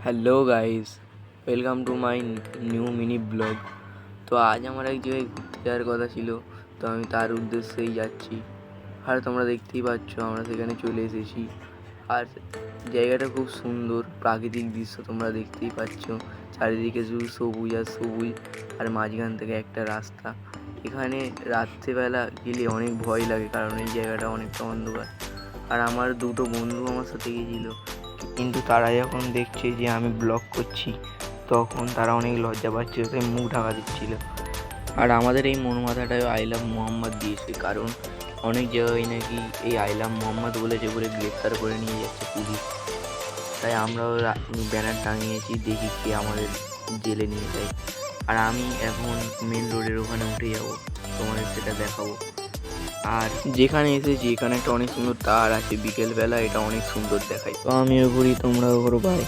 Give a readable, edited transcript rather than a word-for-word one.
Hello guys, welcome to my new mini blog. তো আজ আমার এক জায়গায় ঘুরতে যাওয়ার কথা ছিল, তো আমি তার উদ্দেশ্যেই যাচ্ছি। আর তোমরা দেখতেই পাচ্ছ আমরা সেখানে চলে এসেছি। আর জায়গাটা খুব সুন্দর, প্রাকৃতিক দৃশ্য তোমরা দেখতেই পাচ্ছ। চারিদিকে শুধু সবুজ আর সবুজ, আর মাঝখান থেকে একটা রাস্তা। এখানে রাত্রেবেলা গেলে অনেক ভয় লাগে, কারণ এই জায়গাটা অনেকটা অন্ধকার। আর আমার দুটো বন্ধু আমার সাথে গিয়েছিল, কিন্তু তারা যখন দেখছে যে আমি ব্লগ করছি তখন তারা অনেক লজ্জা পাচ্ছে, তাই মুখ ঢাকা দিচ্ছিল। আর আমাদের এই মন মাথাটায় আই লাভ মোহাম্মদ দিয়েছে, কারণ অনেক জায়গায় নাকি এই আই লাভ মোহাম্মদ বলেছে বলে গ্রেপ্তার করে নিয়ে যাচ্ছে পুলিশ। তাই আমরাও ব্যানার টাঙিয়েছি, দেখি কে আমাদের জেলে নিয়ে যায়। আর আমি এখন মেন রোডের ওখানে উঠে যাব, তোমাদের সেটা দেখাবো। আর যেখানে এসেছি এখানে একটা অনেক সুন্দর তার আছে, বিকেলবেলা এটা অনেক সুন্দর দেখায়। তো আমিও ঘুরি, তোমরাও ঘুরো, বাই।